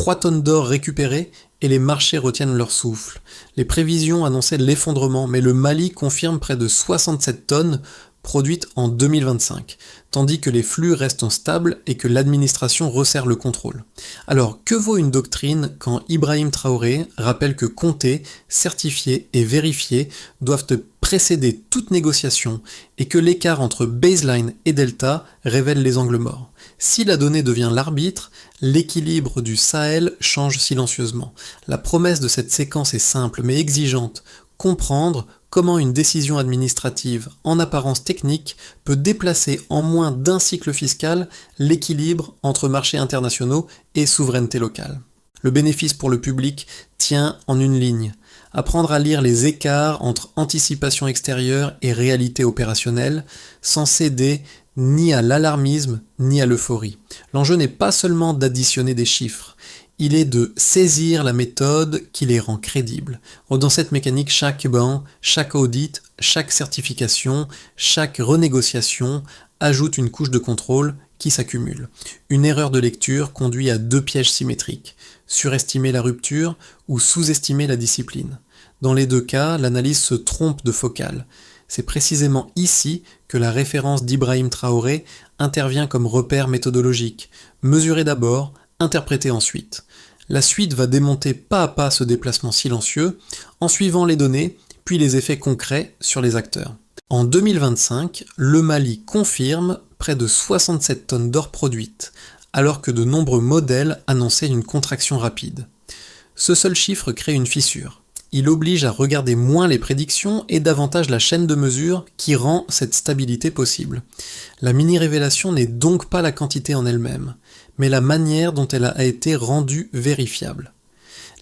3 tonnes d'or récupérées et les marchés retiennent leur souffle. Les prévisions annonçaient l'effondrement, mais le Mali confirme près de 67 tonnes produites en 2025, tandis que les flux restent stables et que l'administration resserre le contrôle. Alors, que vaut une doctrine quand Ibrahim Traoré rappelle que compter, certifier et vérifier doivent précéder toute négociation et que l'écart entre baseline et delta révèle les angles morts? Si la donnée devient l'arbitre, l'équilibre du Sahel change silencieusement. La promesse de cette séquence est simple mais exigeante: comprendre comment une décision administrative en apparence technique peut déplacer en moins d'un cycle fiscal l'équilibre entre marchés internationaux et souveraineté locale. Le bénéfice pour le public tient en une ligne: apprendre à lire les écarts entre anticipation extérieure et réalité opérationnelle, sans céder ni à l'alarmisme ni à l'euphorie. L'enjeu n'est pas seulement d'additionner des chiffres, il est de saisir la méthode qui les rend crédibles. Dans cette mécanique, chaque banc, chaque audit, chaque certification, chaque renégociation ajoute une couche de contrôle qui s'accumule. Une erreur de lecture conduit à 2 pièges symétriques: surestimer la rupture ou sous-estimer la discipline. Dans les 2 cas, l'analyse se trompe de focale. C'est précisément ici que la référence d'Ibrahim Traoré intervient comme repère méthodologique. Mesurer d'abord, interpréter ensuite. La suite va démonter pas à pas ce déplacement silencieux en suivant les données, puis les effets concrets sur les acteurs. En 2025, le Mali confirme près de 67 tonnes d'or produites, alors que de nombreux modèles annonçaient une contraction rapide. Ce seul chiffre crée une fissure. Il oblige à regarder moins les prédictions et davantage la chaîne de mesure qui rend cette stabilité possible. La mini-révélation n'est donc pas la quantité en elle-même, mais la manière dont elle a été rendue vérifiable.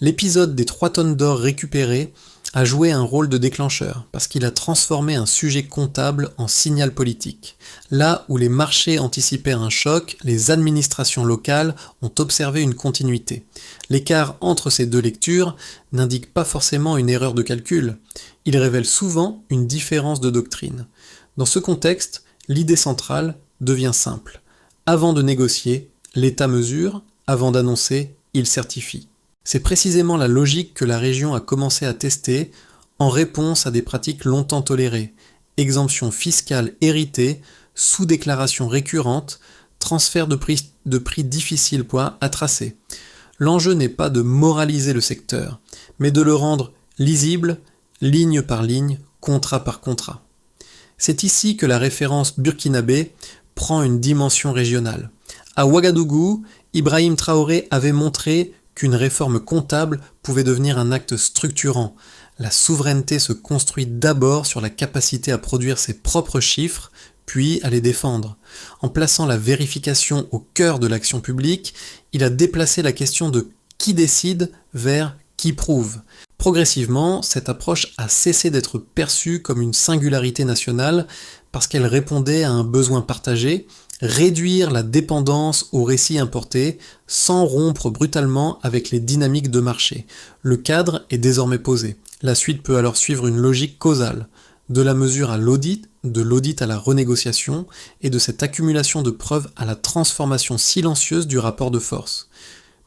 L'épisode des 3 tonnes d'or récupérées a joué un rôle de déclencheur, parce qu'il a transformé un sujet comptable en signal politique. Là où les marchés anticipaient un choc, les administrations locales ont observé une continuité. L'écart entre ces 2 lectures n'indique pas forcément une erreur de calcul, il révèle souvent une différence de doctrine. Dans ce contexte, l'idée centrale devient simple. Avant de négocier, l'État mesure, avant d'annoncer, il certifie. C'est précisément la logique que la région a commencé à tester en réponse à des pratiques longtemps tolérées: exemptions fiscales héritées, sous-déclarations récurrentes, transfert de prix difficiles à tracer. L'enjeu n'est pas de moraliser le secteur, mais de le rendre lisible, ligne par ligne, contrat par contrat. C'est ici que la référence burkinabé prend une dimension régionale. À Ouagadougou, Ibrahim Traoré avait montré qu'une réforme comptable pouvait devenir un acte structurant. La souveraineté se construit d'abord sur la capacité à produire ses propres chiffres, puis à les défendre. En plaçant la vérification au cœur de l'action publique, il a déplacé la question de qui décide vers qui prouve. Progressivement, cette approche a cessé d'être perçue comme une singularité nationale parce qu'elle répondait à un besoin partagé: réduire la dépendance aux récits importés sans rompre brutalement avec les dynamiques de marché. Le cadre est désormais posé. La suite peut alors suivre une logique causale, de la mesure à l'audit, de l'audit à la renégociation, et de cette accumulation de preuves à la transformation silencieuse du rapport de force.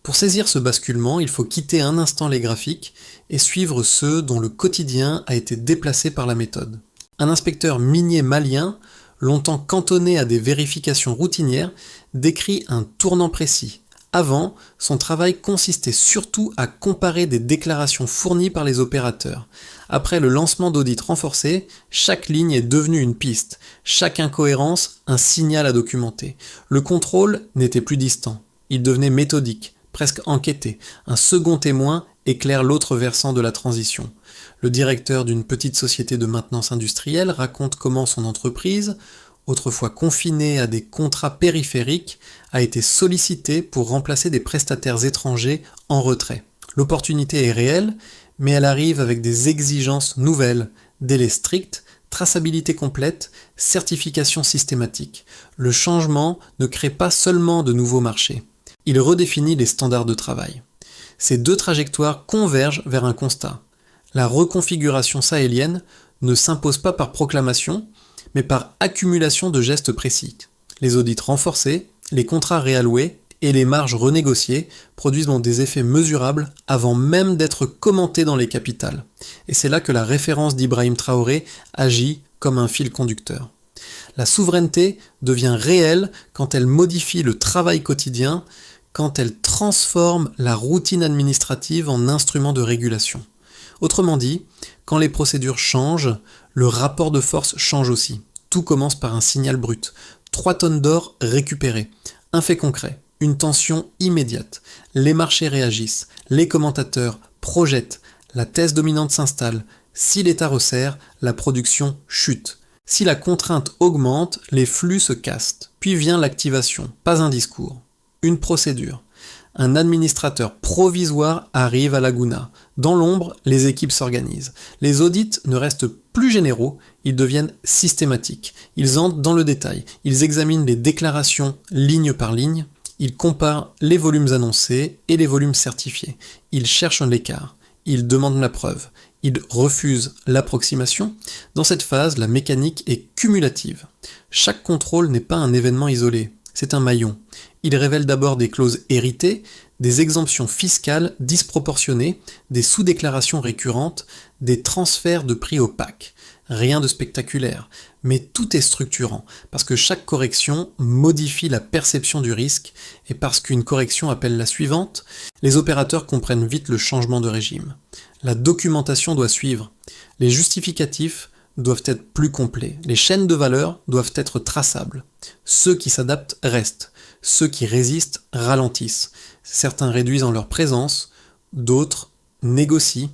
Pour saisir ce basculement, il faut quitter un instant les graphiques et suivre ceux dont le quotidien a été déplacé par la méthode. Un inspecteur minier malien, longtemps cantonné à des vérifications routinières, décrit un tournant précis. Avant, son travail consistait surtout à comparer des déclarations fournies par les opérateurs. Après le lancement d'audits renforcés, chaque ligne est devenue une piste, chaque incohérence un signal à documenter. Le contrôle n'était plus distant, il devenait méthodique, presque enquêté. Un second témoin éclaire l'autre versant de la transition. Le directeur d'une petite société de maintenance industrielle raconte comment son entreprise, autrefois confinée à des contrats périphériques, a été sollicitée pour remplacer des prestataires étrangers en retrait. L'opportunité est réelle, mais elle arrive avec des exigences nouvelles, délais stricts, traçabilité complète, certification systématique. Le changement ne crée pas seulement de nouveaux marchés, il redéfinit les standards de travail. Ces 2 trajectoires convergent vers un constat. La reconfiguration sahélienne ne s'impose pas par proclamation, mais par accumulation de gestes précis. Les audits renforcés, les contrats réalloués et les marges renégociées produisent donc des effets mesurables avant même d'être commentées dans les capitales. Et c'est là que la référence d'Ibrahim Traoré agit comme un fil conducteur. La souveraineté devient réelle quand elle modifie le travail quotidien, quand elle transforme la routine administrative en instrument de régulation. Autrement dit, quand les procédures changent, le rapport de force change aussi. Tout commence par un signal brut. 3 tonnes d'or récupérées. Un fait concret, une tension immédiate. Les marchés réagissent, les commentateurs projettent, la thèse dominante s'installe. Si l'État resserre, la production chute. Si la contrainte augmente, les flux se cassent. Puis vient l'activation, pas un discours, une procédure. Un administrateur provisoire arrive à Laguna. Dans l'ombre, les équipes s'organisent. Les audits ne restent plus généraux, ils deviennent systématiques. Ils entrent dans le détail, ils examinent les déclarations ligne par ligne, ils comparent les volumes annoncés et les volumes certifiés. Ils cherchent l'écart, ils demandent la preuve, ils refusent l'approximation. Dans cette phase, la mécanique est cumulative. Chaque contrôle n'est pas un événement isolé, c'est un maillon. Il révèle d'abord des clauses héritées, des exemptions fiscales disproportionnées, des sous-déclarations récurrentes, des transferts de prix opaques. Rien de spectaculaire, mais tout est structurant, parce que chaque correction modifie la perception du risque, et parce qu'une correction appelle la suivante, les opérateurs comprennent vite le changement de régime. La documentation doit suivre, les justificatifs doivent être plus complets, les chaînes de valeur doivent être traçables. Ceux qui s'adaptent restent, ceux qui résistent ralentissent. Certains réduisent en leur présence, d'autres négocient,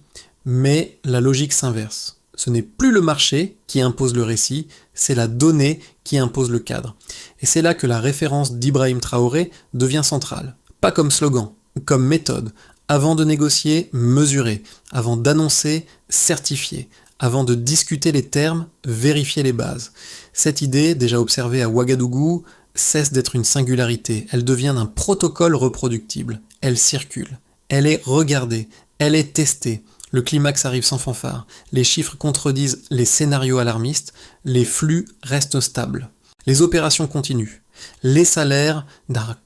mais la logique s'inverse. Ce n'est plus le marché qui impose le récit, c'est la donnée qui impose le cadre. Et c'est là que la référence d'Ibrahim Traoré devient centrale. Pas comme slogan, comme méthode. Avant de négocier, mesurer. Avant d'annoncer, certifier. Avant de discuter les termes, vérifier les bases. Cette idée, déjà observée à Ouagadougou, cesse d'être une singularité. Elle devient un protocole reproductible. Elle circule. Elle est regardée. Elle est testée. Le climax arrive sans fanfare. Les chiffres contredisent les scénarios alarmistes. Les flux restent stables. Les opérations continuent. Les salaires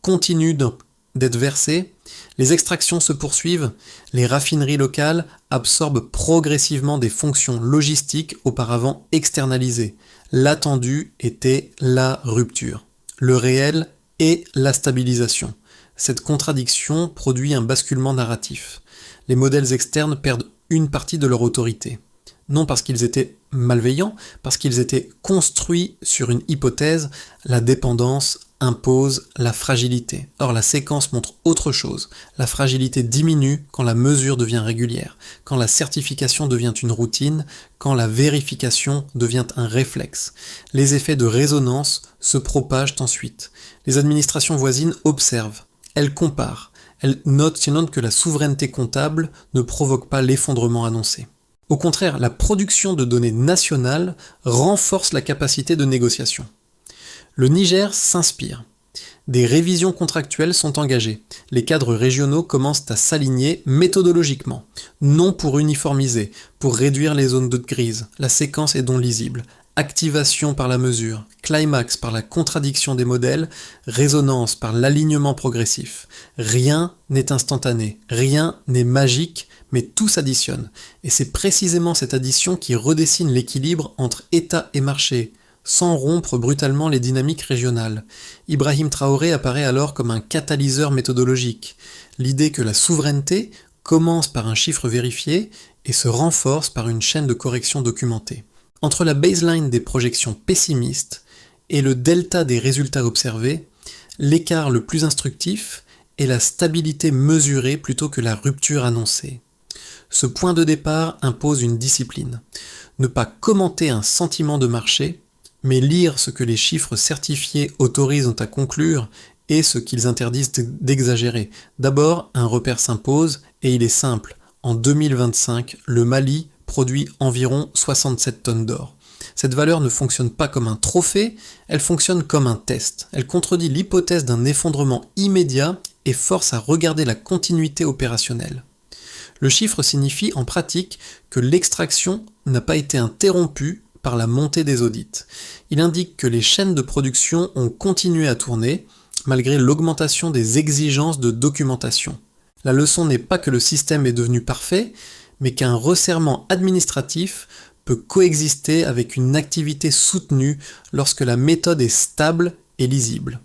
continuent d'être versés. Les extractions se poursuivent. Les raffineries locales absorbent progressivement des fonctions logistiques auparavant externalisées. L'attendu était la rupture. Le réel est la stabilisation. Cette contradiction produit un basculement narratif. Les modèles externes perdent une partie de leur autorité. Non parce qu'ils étaient malveillants, parce qu'ils étaient construits sur une hypothèse, la dépendance impose la fragilité. Or la séquence montre autre chose. La fragilité diminue quand la mesure devient régulière, quand la certification devient une routine, quand la vérification devient un réflexe. Les effets de résonance se propagent ensuite. Les administrations voisines observent, elles comparent, elles notent que la souveraineté comptable ne provoque pas l'effondrement annoncé. Au contraire, la production de données nationales renforce la capacité de négociation. Le Niger s'inspire. Des révisions contractuelles sont engagées. Les cadres régionaux commencent à s'aligner méthodologiquement, non pour uniformiser, pour réduire les zones de grise. La séquence est donc lisible. Activation par la mesure, climax par la contradiction des modèles, résonance par l'alignement progressif. Rien n'est instantané, rien n'est magique, mais tout s'additionne. Et c'est précisément cette addition qui redessine l'équilibre entre État et marché, sans rompre brutalement les dynamiques régionales. Ibrahim Traoré apparaît alors comme un catalyseur méthodologique. L'idée que la souveraineté commence par un chiffre vérifié et se renforce par une chaîne de correction documentée. Entre la baseline des projections pessimistes et le delta des résultats observés, l'écart le plus instructif est la stabilité mesurée plutôt que la rupture annoncée. Ce point de départ impose une discipline. Ne pas commenter un sentiment de marché, mais lire ce que les chiffres certifiés autorisent à conclure et ce qu'ils interdisent d'exagérer. D'abord, un repère s'impose et il est simple. En 2025, le Mali produit environ 67 tonnes d'or. Cette valeur ne fonctionne pas comme un trophée, elle fonctionne comme un test. Elle contredit l'hypothèse d'un effondrement immédiat et force à regarder la continuité opérationnelle. Le chiffre signifie en pratique que l'extraction n'a pas été interrompue par la montée des audits. Il indique que les chaînes de production ont continué à tourner, malgré l'augmentation des exigences de documentation. La leçon n'est pas que le système est devenu parfait, mais qu'un resserrement administratif peut coexister avec une activité soutenue lorsque la méthode est stable et lisible.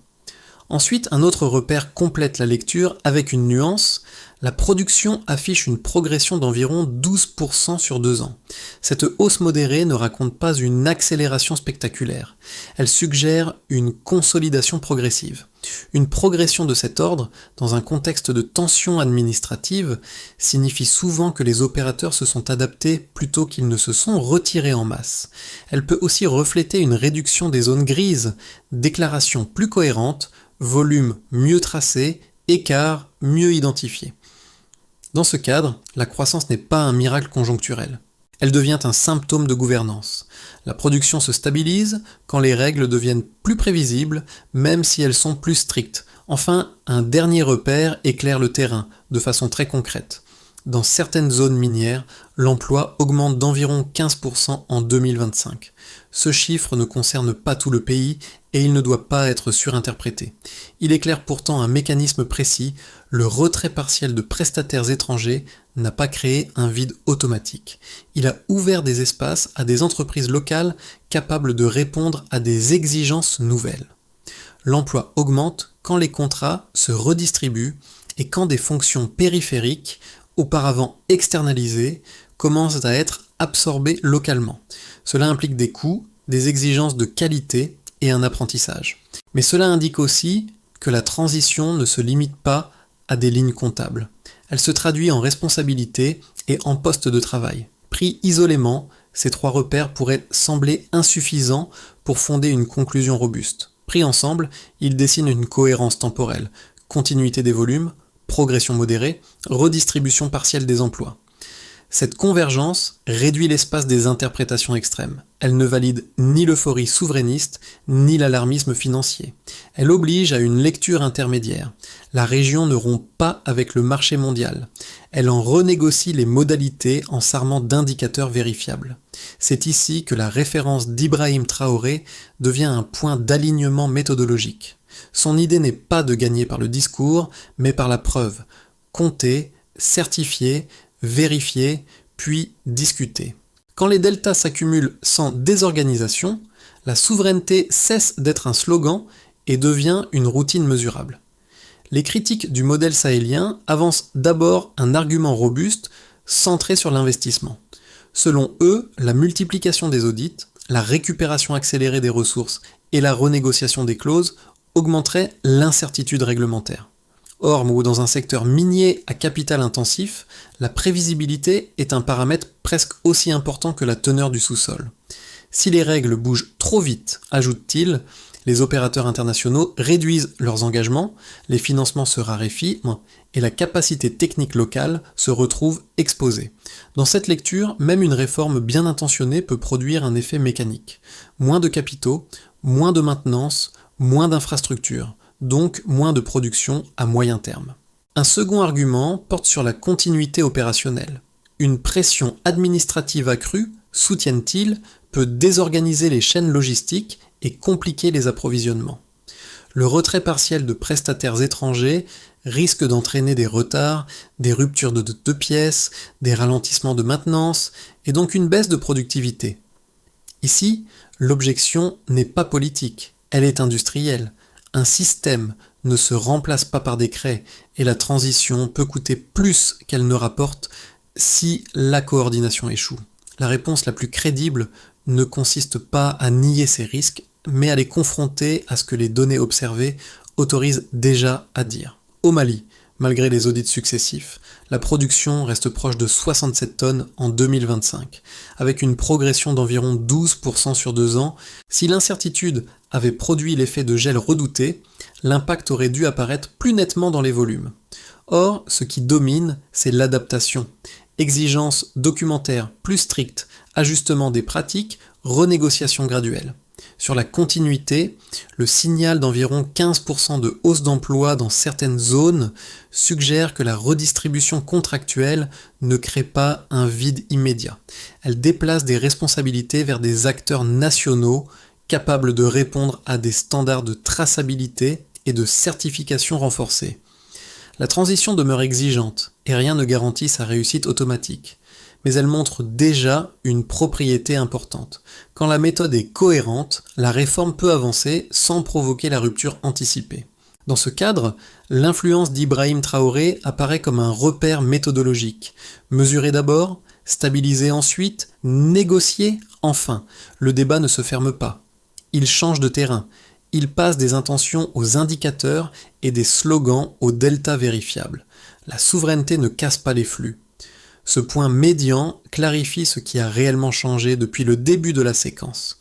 Ensuite, un autre repère complète la lecture avec une nuance. La production affiche une progression d'environ 12% sur 2 ans. Cette hausse modérée ne raconte pas une accélération spectaculaire. Elle suggère une consolidation progressive. Une progression de cet ordre, dans un contexte de tension administrative, signifie souvent que les opérateurs se sont adaptés plutôt qu'ils ne se sont retirés en masse. Elle peut aussi refléter une réduction des zones grises, déclarations plus cohérentes, volume mieux tracé, écart mieux identifié. Dans ce cadre, la croissance n'est pas un miracle conjoncturel. Elle devient un symptôme de gouvernance. La production se stabilise quand les règles deviennent plus prévisibles, même si elles sont plus strictes. Enfin, un dernier repère éclaire le terrain, de façon très concrète. Dans certaines zones minières, l'emploi augmente d'environ 15% en 2025. Ce chiffre ne concerne pas tout le pays et il ne doit pas être surinterprété. Il éclaire pourtant un mécanisme précis, le retrait partiel de prestataires étrangers n'a pas créé un vide automatique. Il a ouvert des espaces à des entreprises locales capables de répondre à des exigences nouvelles. L'emploi augmente quand les contrats se redistribuent et quand des fonctions périphériques, auparavant externalisées, commencent à être absorbées localement. Cela implique des coûts, des exigences de qualité et un apprentissage. Mais cela indique aussi que la transition ne se limite pas à des lignes comptables. Elle se traduit en responsabilité et en poste de travail. Pris isolément, ces 3 repères pourraient sembler insuffisants pour fonder une conclusion robuste. Pris ensemble, ils dessinent une cohérence temporelle, continuité des volumes, progression modérée, redistribution partielle des emplois. Cette convergence réduit l'espace des interprétations extrêmes. Elle ne valide ni l'euphorie souverainiste, ni l'alarmisme financier. Elle oblige à une lecture intermédiaire. La région ne rompt pas avec le marché mondial. Elle en renégocie les modalités en s'armant d'indicateurs vérifiables. C'est ici que la référence d'Ibrahim Traoré devient un point d'alignement méthodologique. Son idée n'est pas de gagner par le discours, mais par la preuve. Compter, certifier, vérifier, puis discuter. Quand les deltas s'accumulent sans désorganisation, la souveraineté cesse d'être un slogan et devient une routine mesurable. Les critiques du modèle sahélien avancent d'abord un argument robuste centré sur l'investissement. Selon eux, la multiplication des audits, la récupération accélérée des ressources et la renégociation des clauses augmenteraient l'incertitude réglementaire. Or, dans un secteur minier à capital intensif, la prévisibilité est un paramètre presque aussi important que la teneur du sous-sol. Si les règles bougent trop vite, ajoute-t-il, les opérateurs internationaux réduisent leurs engagements, les financements se raréfient et la capacité technique locale se retrouve exposée. Dans cette lecture, même une réforme bien intentionnée peut produire un effet mécanique. Moins de capitaux, moins de maintenance, moins d'infrastructures, donc moins de production à moyen terme. Un second argument porte sur la continuité opérationnelle. Une pression administrative accrue, soutiennent-ils, peut désorganiser les chaînes logistiques et compliquer les approvisionnements. Le retrait partiel de prestataires étrangers risque d'entraîner des retards, des ruptures de pièces, des ralentissements de maintenance et donc une baisse de productivité. Ici, l'objection n'est pas politique, elle est industrielle. Un système ne se remplace pas par décret et la transition peut coûter plus qu'elle ne rapporte si la coordination échoue. La réponse la plus crédible ne consiste pas à nier ces risques, mais à les confronter à ce que les données observées autorisent déjà à dire. Au Mali, malgré les audits successifs, la production reste proche de 67 tonnes en 2025, avec une progression d'environ 12% sur 2 ans. Si l'incertitude avait produit l'effet de gel redouté, l'impact aurait dû apparaître plus nettement dans les volumes. Or, ce qui domine, c'est l'adaptation. Exigences documentaires plus strictes, ajustement des pratiques, renégociation graduelle. Sur la continuité, le signal d'environ 15% de hausse d'emploi dans certaines zones suggère que la redistribution contractuelle ne crée pas un vide immédiat. Elle déplace des responsabilités vers des acteurs nationaux capables de répondre à des standards de traçabilité et de certification renforcée. La transition demeure exigeante et rien ne garantit sa réussite automatique. Mais elle montre déjà une propriété importante. Quand la méthode est cohérente, la réforme peut avancer sans provoquer la rupture anticipée. Dans ce cadre, l'influence d'Ibrahim Traoré apparaît comme un repère méthodologique. Mesurer d'abord, stabiliser ensuite, négocier enfin. Le débat ne se ferme pas. Il change de terrain. Il passe des intentions aux indicateurs et des slogans aux deltas vérifiables. La souveraineté ne casse pas les flux. Ce point médian clarifie ce qui a réellement changé depuis le début de la séquence.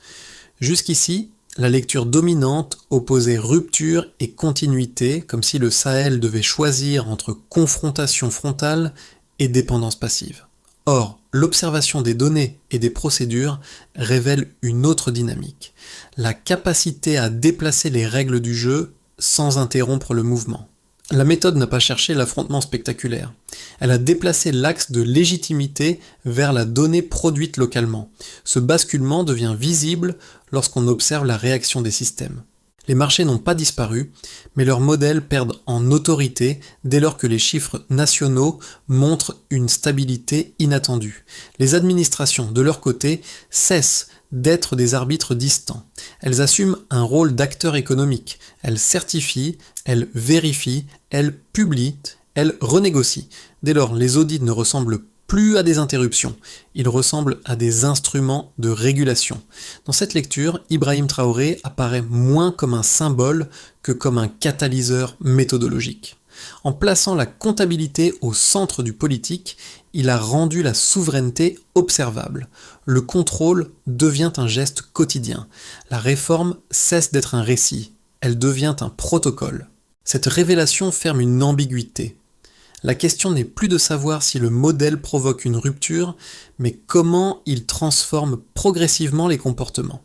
Jusqu'ici, la lecture dominante opposait rupture et continuité, comme si le Sahel devait choisir entre confrontation frontale et dépendance passive. Or, l'observation des données et des procédures révèle une autre dynamique, la capacité à déplacer les règles du jeu sans interrompre le mouvement. La méthode n'a pas cherché l'affrontement spectaculaire. Elle a déplacé l'axe de légitimité vers la donnée produite localement. Ce basculement devient visible lorsqu'on observe la réaction des systèmes. Les marchés n'ont pas disparu, mais leurs modèles perdent en autorité dès lors que les chiffres nationaux montrent une stabilité inattendue. Les administrations, de leur côté, cessent d'être des arbitres distants. Elles assument un rôle d'acteur économique. Elles certifient, elles vérifient, elles publient, elles renégocient. Dès lors, les audits ne ressemblent plus à des interruptions, ils ressemblent à des instruments de régulation. Dans cette lecture, Ibrahim Traoré apparaît moins comme un symbole que comme un catalyseur méthodologique. En plaçant la comptabilité au centre du politique, il a rendu la souveraineté observable. Le contrôle devient un geste quotidien. La réforme cesse d'être un récit, elle devient un protocole. Cette révélation ferme une ambiguïté. La question n'est plus de savoir si le modèle provoque une rupture, mais comment il transforme progressivement les comportements.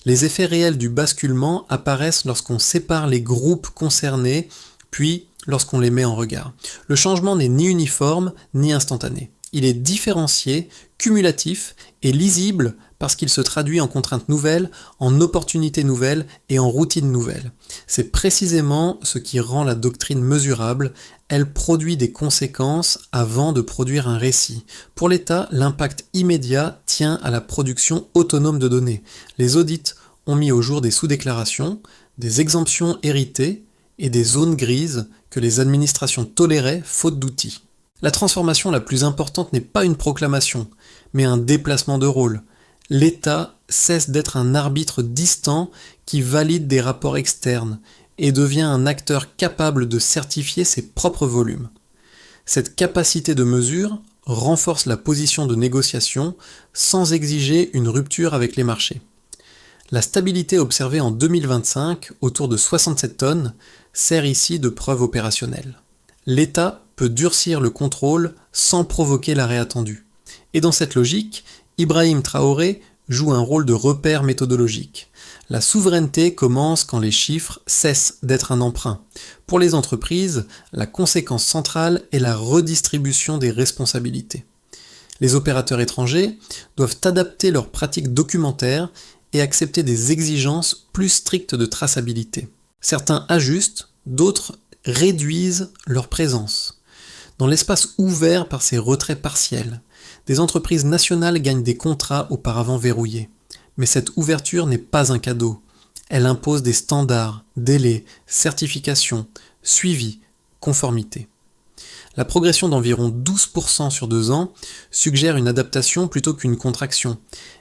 Les effets réels du basculement apparaissent lorsqu'on sépare les groupes concernés, puis lorsqu'on les met en regard. Le changement n'est ni uniforme, ni instantané. Il est différencié, cumulatif et lisible parce qu'il se traduit en contraintes nouvelles, en opportunités nouvelles et en routines nouvelles. C'est précisément ce qui rend la doctrine mesurable. Elle produit des conséquences avant de produire un récit. Pour l'État, l'impact immédiat tient à la production autonome de données. Les audits ont mis au jour des sous-déclarations, des exemptions héritées et des zones grises que les administrations toléraient faute d'outils. La transformation la plus importante n'est pas une proclamation, mais un déplacement de rôle. L'État cesse d'être un arbitre distant qui valide des rapports externes et devient un acteur capable de certifier ses propres volumes. Cette capacité de mesure renforce la position de négociation sans exiger une rupture avec les marchés. La stabilité observée en 2025, autour de 67 tonnes, sert ici de preuve opérationnelle. L'État peut durcir le contrôle sans provoquer l'arrêt attendu. Et dans cette logique, Ibrahim Traoré joue un rôle de repère méthodologique. La souveraineté commence quand les chiffres cessent d'être un emprunt. Pour les entreprises, la conséquence centrale est la redistribution des responsabilités. Les opérateurs étrangers doivent adapter leurs pratiques documentaires et accepter des exigences plus strictes de traçabilité. Certains ajustent, d'autres réduisent leur présence. Dans l'espace ouvert par ces retraits partiels, des entreprises nationales gagnent des contrats auparavant verrouillés. Mais cette ouverture n'est pas un cadeau. Elle impose des standards, délais, certifications, suivi, conformité. La progression d'environ 12% sur 2 ans suggère une adaptation plutôt qu'une contraction,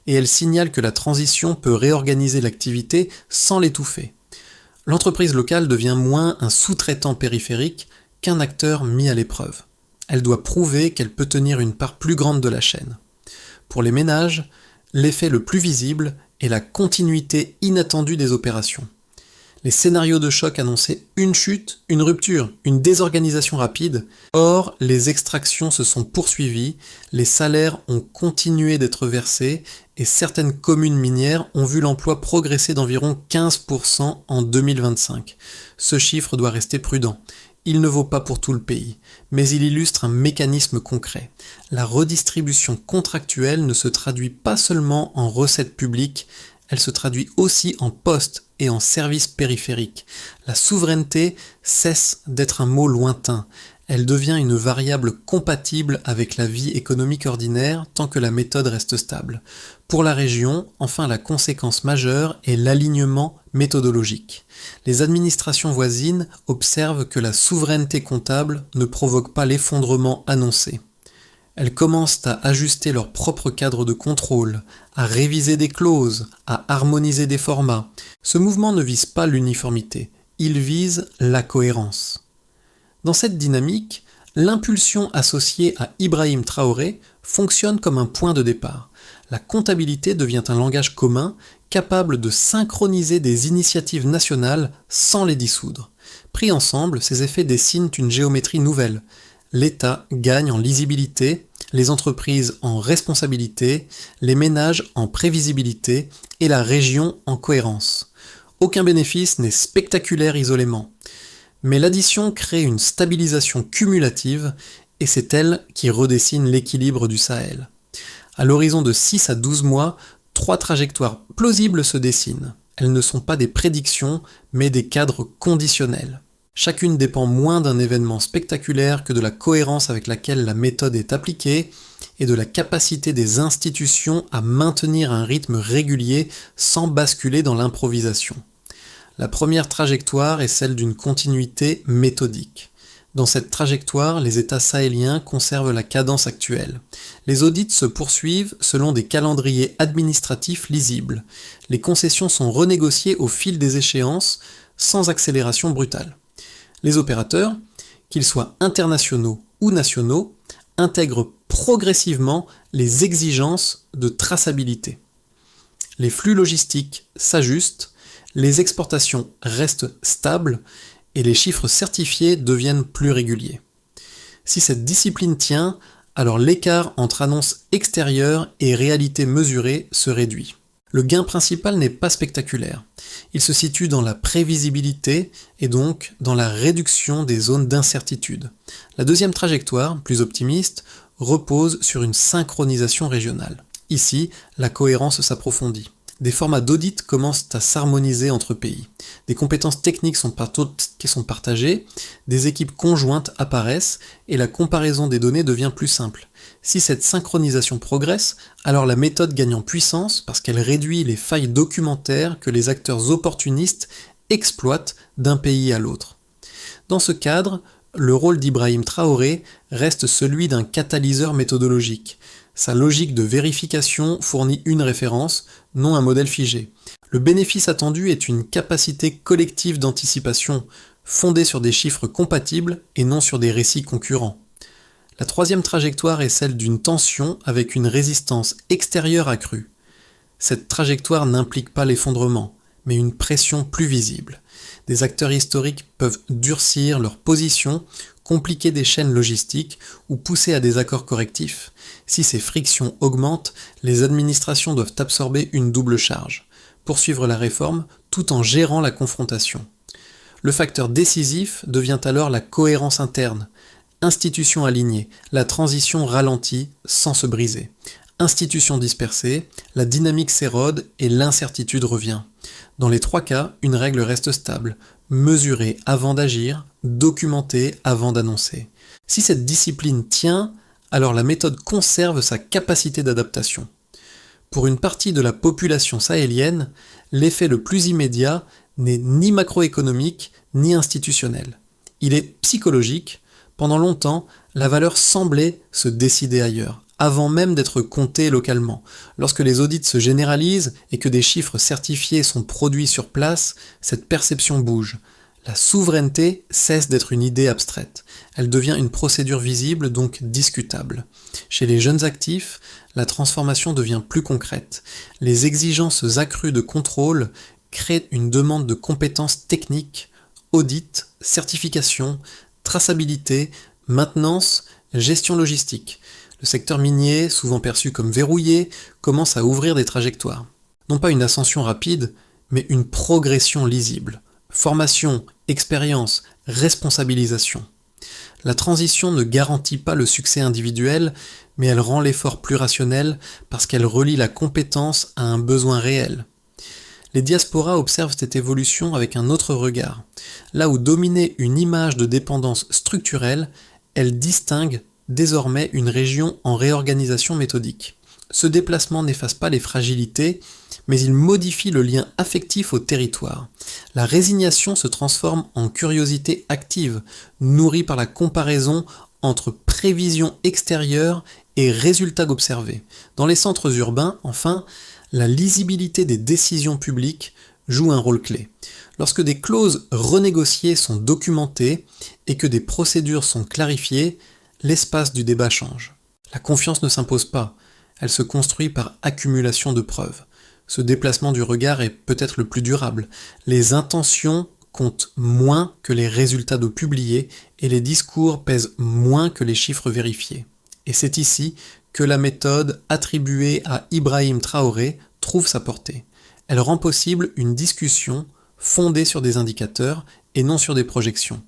et elle signale que la transition peut réorganiser l'activité sans l'étouffer. L'entreprise locale devient moins un sous-traitant périphérique qu'un acteur mis à l'épreuve. Elle doit prouver qu'elle peut tenir une part plus grande de la chaîne. Pour les ménages, l'effet le plus visible est la continuité inattendue des opérations. Les scénarios de choc annonçaient une chute, une rupture, une désorganisation rapide. Or, les extractions se sont poursuivies, les salaires ont continué d'être versés et certaines communes minières ont vu l'emploi progresser d'environ 15% en 2025. Ce chiffre doit rester prudent. Il ne vaut pas pour tout le pays, mais il illustre un mécanisme concret. La redistribution contractuelle ne se traduit pas seulement en recettes publiques, elle se traduit aussi en postes et en services périphériques. La souveraineté cesse d'être un mot lointain. Elle devient une variable compatible avec la vie économique ordinaire tant que la méthode reste stable. Pour la région, enfin, la conséquence majeure est l'alignement méthodologique. Les administrations voisines observent que la souveraineté comptable ne provoque pas l'effondrement annoncé. Elles commencent à ajuster leur propre cadre de contrôle, à réviser des clauses, à harmoniser des formats. Ce mouvement ne vise pas l'uniformité, il vise la cohérence. Dans cette dynamique, l'impulsion associée à Ibrahim Traoré fonctionne comme un point de départ. La comptabilité devient un langage commun, capable de synchroniser des initiatives nationales sans les dissoudre. Pris ensemble, ces effets dessinent une géométrie nouvelle. L'État gagne en lisibilité, les entreprises en responsabilité, les ménages en prévisibilité et la région en cohérence. Aucun bénéfice n'est spectaculaire isolément. Mais l'addition crée une stabilisation cumulative et c'est elle qui redessine l'équilibre du Sahel. À l'horizon de 6 à 12 mois, 3 trajectoires plausibles se dessinent. Elles ne sont pas des prédictions, mais des cadres conditionnels. Chacune dépend moins d'un événement spectaculaire que de la cohérence avec laquelle la méthode est appliquée et de la capacité des institutions à maintenir un rythme régulier sans basculer dans l'improvisation. La première trajectoire est celle d'une continuité méthodique. Dans cette trajectoire, les États sahéliens conservent la cadence actuelle. Les audits se poursuivent selon des calendriers administratifs lisibles. Les concessions sont renégociées au fil des échéances, sans accélération brutale. Les opérateurs, qu'ils soient internationaux ou nationaux, intègrent progressivement les exigences de traçabilité. Les flux logistiques s'ajustent, les exportations restent stables et les chiffres certifiés deviennent plus réguliers. Si cette discipline tient, alors l'écart entre annonce extérieure et réalité mesurée se réduit. Le gain principal n'est pas spectaculaire. Il se situe dans la prévisibilité et donc dans la réduction des zones d'incertitude. La deuxième trajectoire, plus optimiste, repose sur une synchronisation régionale. Ici, la cohérence s'approfondit. Des formats d'audit commencent à s'harmoniser entre pays. Des compétences techniques sont partagées, des équipes conjointes apparaissent et la comparaison des données devient plus simple. Si cette synchronisation progresse, alors la méthode gagne en puissance parce qu'elle réduit les failles documentaires que les acteurs opportunistes exploitent d'un pays à l'autre. Dans ce cadre, le rôle d'Ibrahim Traoré reste celui d'un catalyseur méthodologique. Sa logique de vérification fournit une référence, non un modèle figé. Le bénéfice attendu est une capacité collective d'anticipation, fondée sur des chiffres compatibles et non sur des récits concurrents. La troisième trajectoire est celle d'une tension avec une résistance extérieure accrue. Cette trajectoire n'implique pas l'effondrement, mais une pression plus visible. Des acteurs historiques peuvent durcir leur position, compliquer des chaînes logistiques ou pousser à des accords correctifs. Si ces frictions augmentent, les administrations doivent absorber une double charge, poursuivre la réforme tout en gérant la confrontation. Le facteur décisif devient alors la cohérence interne. Institutions alignées, la transition ralentit sans se briser. Institutions dispersées, la dynamique s'érode et l'incertitude revient. Dans les trois cas, une règle reste stable, mesurer avant d'agir, documenter avant d'annoncer. Si cette discipline tient, alors la méthode conserve sa capacité d'adaptation. Pour une partie de la population sahélienne, l'effet le plus immédiat n'est ni macroéconomique ni institutionnel. Il est psychologique. Pendant longtemps, la valeur semblait se décider ailleurs, avant même d'être comptée localement. Lorsque les audits se généralisent et que des chiffres certifiés sont produits sur place, cette perception bouge. La souveraineté cesse d'être une idée abstraite. Elle devient une procédure visible, donc discutable. Chez les jeunes actifs, la transformation devient plus concrète. Les exigences accrues de contrôle créent une demande de compétences techniques, audit, certification, traçabilité, maintenance, gestion logistique. Le secteur minier, souvent perçu comme verrouillé, commence à ouvrir des trajectoires. Non pas une ascension rapide, mais une progression lisible. Formation, expérience, responsabilisation. La transition ne garantit pas le succès individuel, mais elle rend l'effort plus rationnel parce qu'elle relie la compétence à un besoin réel. Les diasporas observent cette évolution avec un autre regard. Là où dominait une image de dépendance structurelle, elle distingue désormais une région en réorganisation méthodique. Ce déplacement n'efface pas les fragilités, mais il modifie le lien affectif au territoire. La résignation se transforme en curiosité active, nourrie par la comparaison entre prévisions extérieures et résultats observés. Dans les centres urbains, enfin, la lisibilité des décisions publiques joue un rôle clé. Lorsque des clauses renégociées sont documentées et que des procédures sont clarifiées, l'espace du débat change. La confiance ne s'impose pas, elle se construit par accumulation de preuves. Ce déplacement du regard est peut-être le plus durable. Les intentions comptent moins que les résultats de publiés et les discours pèsent moins que les chiffres vérifiés. Et c'est ici que la méthode attribuée à Ibrahim Traoré trouve sa portée. Elle rend possible une discussion fondée sur des indicateurs et non sur des projections.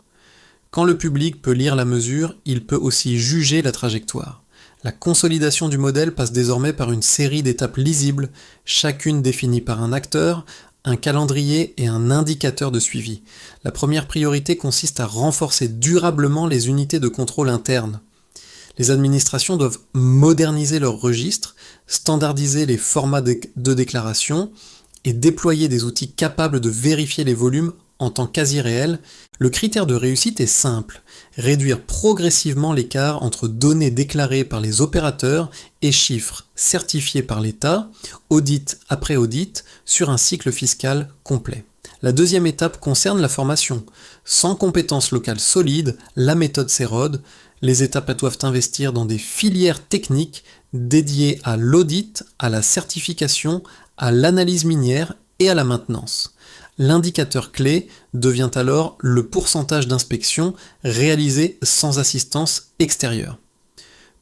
Quand le public peut lire la mesure, il peut aussi juger la trajectoire. La consolidation du modèle passe désormais par une série d'étapes lisibles, chacune définie par un acteur, un calendrier et un indicateur de suivi. La première priorité consiste à renforcer durablement les unités de contrôle interne. Les administrations doivent moderniser leurs registres, standardiser les formats de déclaration et déployer des outils capables de vérifier les volumes en temps quasi réel. Le critère de réussite est simple, réduire progressivement l'écart entre données déclarées par les opérateurs et chiffres certifiés par l'État, audit après audit, sur un cycle fiscal complet. La deuxième étape concerne la formation. Sans compétences locales solides, la méthode s'érode. Les États doivent investir dans des filières techniques dédiées à l'audit, à la certification, à l'analyse minière et à la maintenance. L'indicateur clé devient alors le pourcentage d'inspections réalisées sans assistance extérieure.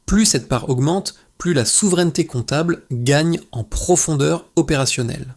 Plus cette part augmente, plus la souveraineté comptable gagne en profondeur opérationnelle.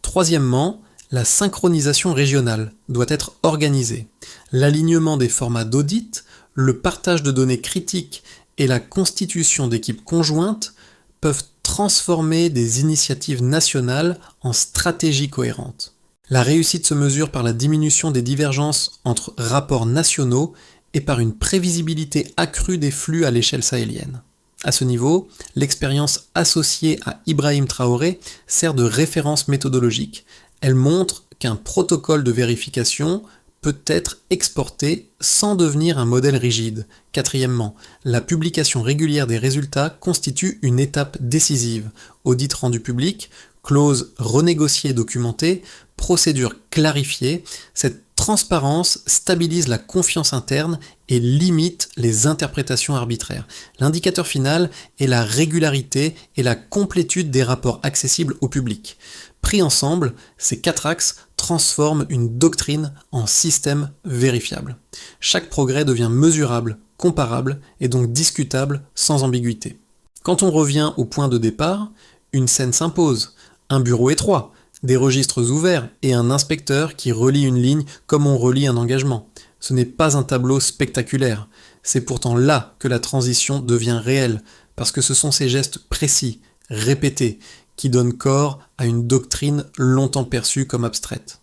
Troisièmement, la synchronisation régionale doit être organisée. L'alignement des formats d'audit, le partage de données critiques et la constitution d'équipes conjointes peuvent transformer des initiatives nationales en stratégies cohérentes. La réussite se mesure par la diminution des divergences entre rapports nationaux et par une prévisibilité accrue des flux à l'échelle sahélienne. À ce niveau, l'expérience associée à Ibrahim Traoré sert de référence méthodologique. Elle montre qu'un protocole de vérification peut être exporté sans devenir un modèle rigide. Quatrièmement, la publication régulière des résultats constitue une étape décisive. Audit rendu public, clauses renégociées et documentées, procédures clarifiées, cette transparence stabilise la confiance interne et limite les interprétations arbitraires. L'indicateur final est la régularité et la complétude des rapports accessibles au public. Pris ensemble, ces quatre axes transforment une doctrine en système vérifiable. Chaque progrès devient mesurable, comparable et donc discutable sans ambiguïté. Quand on revient au point de départ, une scène s'impose, un bureau étroit, des registres ouverts et un inspecteur qui relie une ligne comme on relie un engagement. Ce n'est pas un tableau spectaculaire, c'est pourtant là que la transition devient réelle, parce que ce sont ces gestes précis, répétés, qui donnent corps à une doctrine longtemps perçue comme abstraite.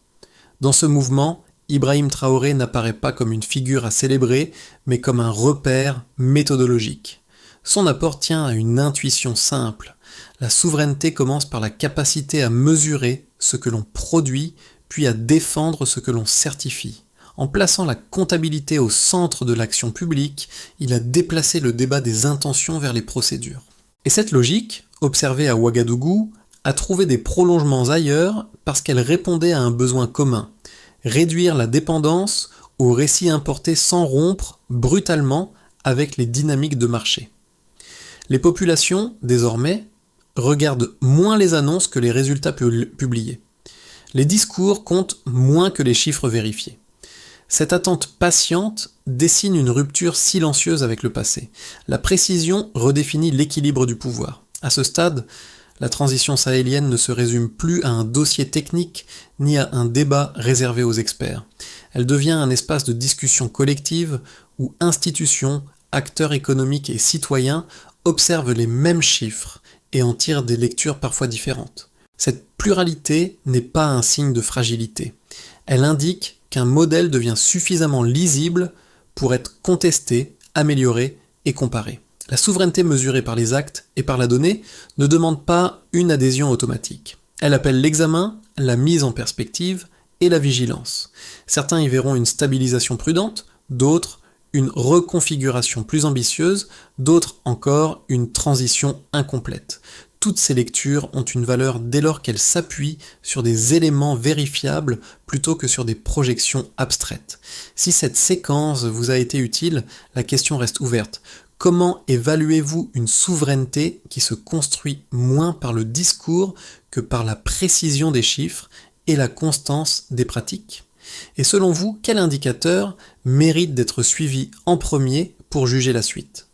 Dans ce mouvement, Ibrahim Traoré n'apparaît pas comme une figure à célébrer, mais comme un repère méthodologique. Son apport tient à une intuition simple. La souveraineté commence par la capacité à mesurer ce que l'on produit, puis à défendre ce que l'on certifie. En plaçant la comptabilité au centre de l'action publique, il a déplacé le débat des intentions vers les procédures. Et cette logique, observée à Ouagadougou, a trouvé des prolongements ailleurs parce qu'elle répondait à un besoin commun, réduire la dépendance aux récits importés sans rompre brutalement avec les dynamiques de marché. Les populations, désormais, regardent moins les annonces que les résultats publiés. Les discours comptent moins que les chiffres vérifiés. Cette attente patiente dessine une rupture silencieuse avec le passé. La précision redéfinit l'équilibre du pouvoir. À ce stade, la transition sahélienne ne se résume plus à un dossier technique ni à un débat réservé aux experts. Elle devient un espace de discussion collective où institutions, acteurs économiques et citoyens observent les mêmes chiffres et en tirent des lectures parfois différentes. Cette pluralité n'est pas un signe de fragilité. Elle indique qu'un modèle devient suffisamment lisible pour être contesté, amélioré et comparé. La souveraineté mesurée par les actes et par la donnée ne demande pas une adhésion automatique. Elle appelle l'examen, la mise en perspective et la vigilance. Certains y verront une stabilisation prudente, d'autres une reconfiguration plus ambitieuse, d'autres encore une transition incomplète. Toutes ces lectures ont une valeur dès lors qu'elles s'appuient sur des éléments vérifiables plutôt que sur des projections abstraites. Si cette séquence vous a été utile, la question reste ouverte. Comment évaluez-vous une souveraineté qui se construit moins par le discours que par la précision des chiffres et la constance des pratiques ? Et selon vous, quel indicateur mérite d'être suivi en premier pour juger la suite ?